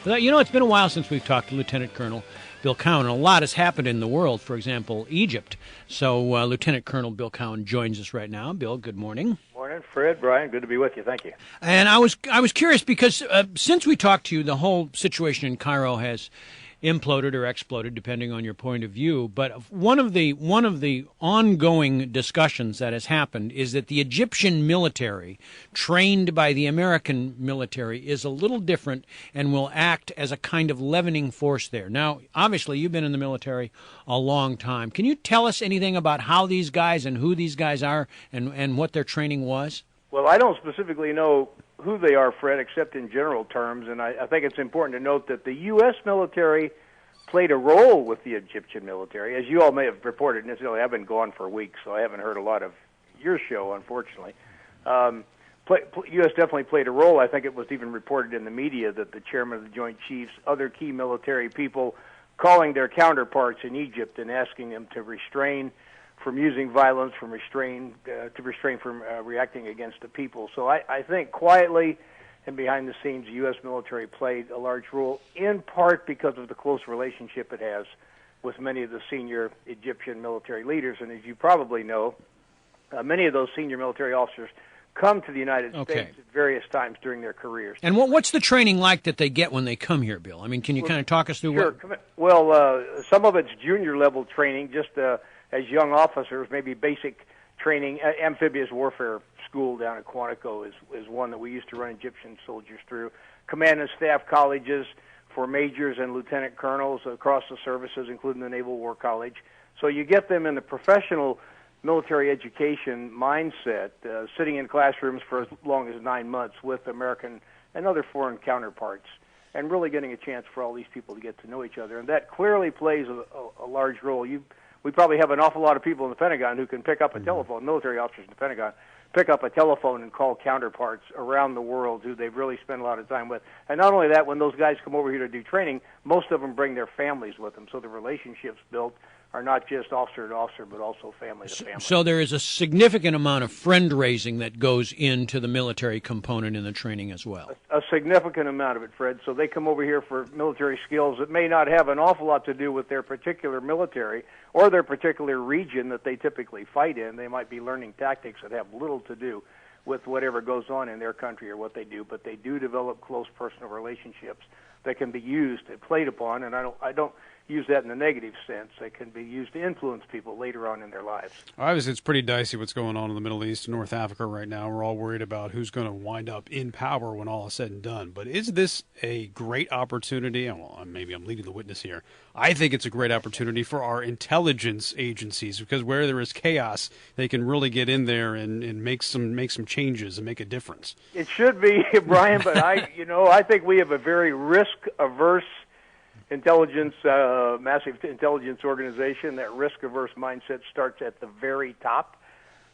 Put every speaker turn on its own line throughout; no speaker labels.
Well, it's been a while since we've talked to Lieutenant Colonel Bill Cowan. A lot has happened in the world, for example, Egypt. So Lieutenant Colonel Bill Cowan joins us right now. Bill, good morning.
Morning, Fred, Brian. Good to be with you. Thank you.
And I was curious because since we talked to you, the whole situation in Cairo has imploded or exploded, depending on your point of view. But one of the ongoing discussions that has happened is that the Egyptian military, trained by the American military, is a little different and will act as a kind of leavening force there. Now, obviously, you've been in the military a long time. Can you tell us anything about how these guys and who these guys are and what their training was?
Well, I don't specifically know who they are, Fred, except in general terms, and I think it's important to note that the U.S. military played a role with the Egyptian military. As you all may have reported, incidentally, I've been gone for weeks, so I haven't heard a lot of your show, unfortunately. U.S. definitely played a role. I think it was even reported in the media that the chairman of the Joint Chiefs, other key military people, calling their counterparts in Egypt and asking them to refrain from using violence, to refrain from reacting against the people. So I think quietly and behind the scenes, the U.S. military played a large role, in part because of the close relationship it has with many of the senior Egyptian military leaders. And as you probably know, many of those senior military officers come to the United States at various times during their careers.
And what's the training like that they get when they come here, Bill? I mean, can you kind of talk us through
what? Well, some of it's junior-level training, just as young officers, maybe basic training. Amphibious warfare school down at Quantico is one that we used to run Egyptian soldiers through. Command and staff colleges for majors and lieutenant colonels across the services, including the Naval War College. So you get them in the professional military education mindset, sitting in classrooms for as long as 9 months with American and other foreign counterparts, and really getting a chance for all these people to get to know each other. And that clearly plays a large role. We probably have an awful lot of people in the Pentagon who can pick up a telephone, military officers in the Pentagon, pick up a telephone and call counterparts around the world who they've really spent a lot of time with. And not only that, when those guys come over here to do training, most of them bring their families with them. So the relationships built are not just officer to officer, but also family to family.
So there is a significant amount of friend-raising that goes into the military component in the training as well.
A significant amount of it, Fred. So they come over here for military skills that may not have an awful lot to do with their particular military or their particular region that they typically fight in. They might be learning tactics that have little to do with whatever goes on in their country or what they do, but they do develop close personal relationships that can be used and played upon, and I don't use that in a negative sense. They can be used to influence people later on in their lives.
Obviously, it's pretty dicey what's going on in the Middle East and North Africa right now. We're all worried about who's going to wind up in power when all is said and done. But is this a great opportunity? Well, maybe I'm leading the witness here. I think it's a great opportunity for our intelligence agencies, because where there is chaos, they can really get in there and make some changes and make a difference.
It should be, Brian, but I think we have a very risk-averse massive intelligence organization. That risk-averse mindset starts at the very top.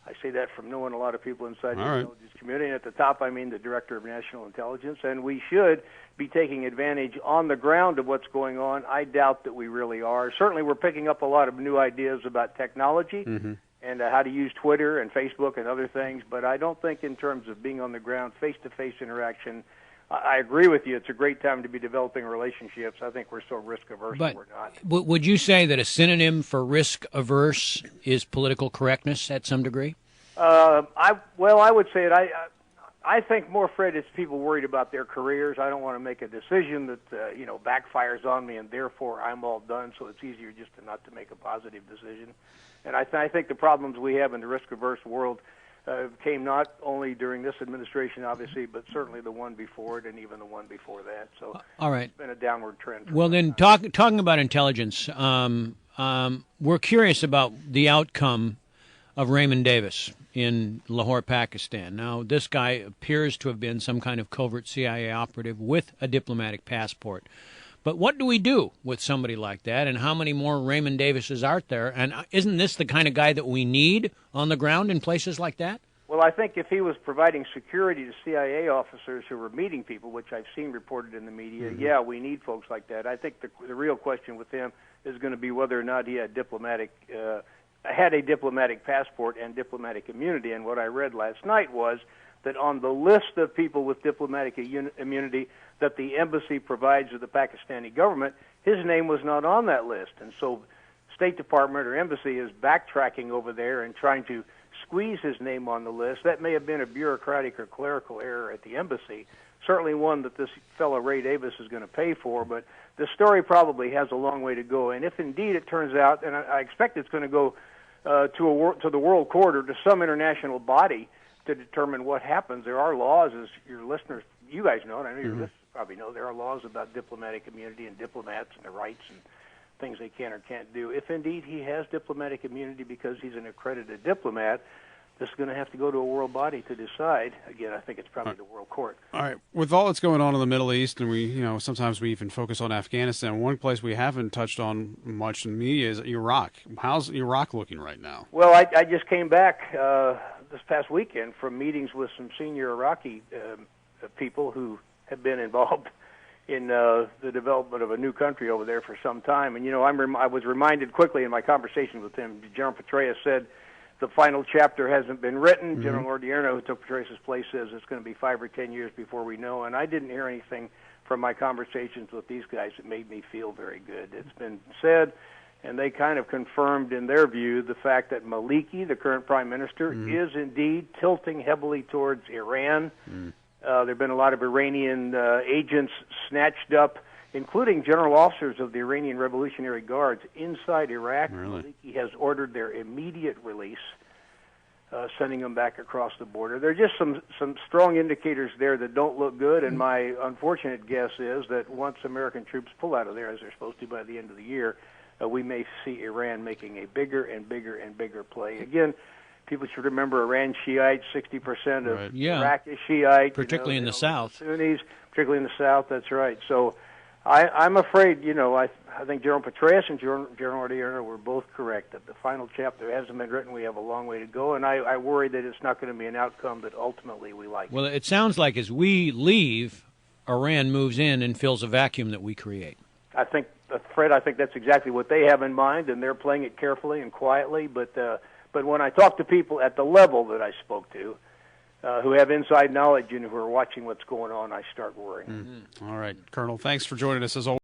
I say that from knowing a lot of people inside the intelligence community. And at the top, I mean the Director of National Intelligence. And we should be taking advantage on the ground of what's going on. I doubt that we really are. Certainly, we're picking up a lot of new ideas about technology and how to use Twitter and Facebook and other things. But I don't think in terms of being on the ground, face-to-face interaction, I agree with you. It's a great time to be developing relationships. I think we're so risk-averse that we're not.
But would you say that a synonym for risk-averse is political correctness at some degree?
I would say it. I think more, Fred, it's people worried about their careers. I don't want to make a decision that backfires on me, and therefore I'm all done. So it's easier just not to make a positive decision. And I think the problems we have in the risk-averse world came not only during this administration, obviously, but certainly the one before it and even the one before that. So
all right.
It's been a downward trend.
Well, then, talking about intelligence, we're curious about the outcome of Raymond Davis in Lahore, Pakistan. Now, this guy appears to have been some kind of covert CIA operative with a diplomatic passport. But what do we do with somebody like that, and how many more Raymond Davises are there? And isn't this the kind of guy that we need on the ground in places like that?
Well, I think if he was providing security to CIA officers who were meeting people, which I've seen reported in the media, yeah, we need folks like that. I think the real question with him is going to be whether or not he had a diplomatic passport and diplomatic immunity. And what I read last night was that on the list of people with diplomatic immunity, that the embassy provides to the Pakistani government, his name was not on that list. And so State Department or embassy is backtracking over there and trying to squeeze his name on the list. That may have been a bureaucratic or clerical error at the embassy, certainly one that this fellow Ray Davis is going to pay for, but the story probably has a long way to go. And if indeed it turns out, and I expect it's going to go to the World Court or to some international body to determine what happens, there are laws, as your listeners, you guys know, and I know your listeners probably know, there are laws about diplomatic immunity and diplomats and their rights and things they can or can't do. If indeed he has diplomatic immunity because he's an accredited diplomat, this is going to have to go to a world body to decide. Again, I think it's probably the World Court.
All right. With all that's going on in the Middle East, and we, sometimes we even focus on Afghanistan, one place we haven't touched on much in the media is Iraq. How's Iraq looking right now?
Well, I just came back this past weekend from meetings with some senior Iraqi people who have been involved in the development of a new country over there for some time. And, I was reminded quickly in my conversation with him, General Petraeus said the final chapter hasn't been written. General Odierno, who took Petraeus' place, says it's going to be 5 or 10 years before we know. And I didn't hear anything from my conversations with these guys that made me feel very good. It's been said, and they kind of confirmed in their view the fact that Maliki, the current prime minister, is indeed tilting heavily towards Iran. There have been a lot of Iranian agents snatched up, including general officers of the Iranian Revolutionary Guards inside Iraq.
Really?
Maliki has ordered their immediate release, sending them back across the border. There are just some strong indicators there that don't look good, and my unfortunate guess is that once American troops pull out of there, as they're supposed to by the end of the year, we may see Iran making a bigger and bigger and bigger play. Again, people should remember Iran Shiite, 60% of Iraq is Shiite.
Particularly in the South.
Sunnis, particularly in the South, that's right. So I'm afraid, I think General Petraeus and General Odierno were both correct that the final chapter hasn't been written. We have a long way to go, and I worry that it's not going to be an outcome that ultimately we like.
Well, it sounds like as we leave, Iran moves in and fills a vacuum that we create.
Fred, I think that's exactly what they have in mind, and they're playing it carefully and quietly. But when I talk to people at the level that I spoke to, who have inside knowledge and who are watching what's going on, I start worrying.
All right, Colonel, thanks for joining us as always.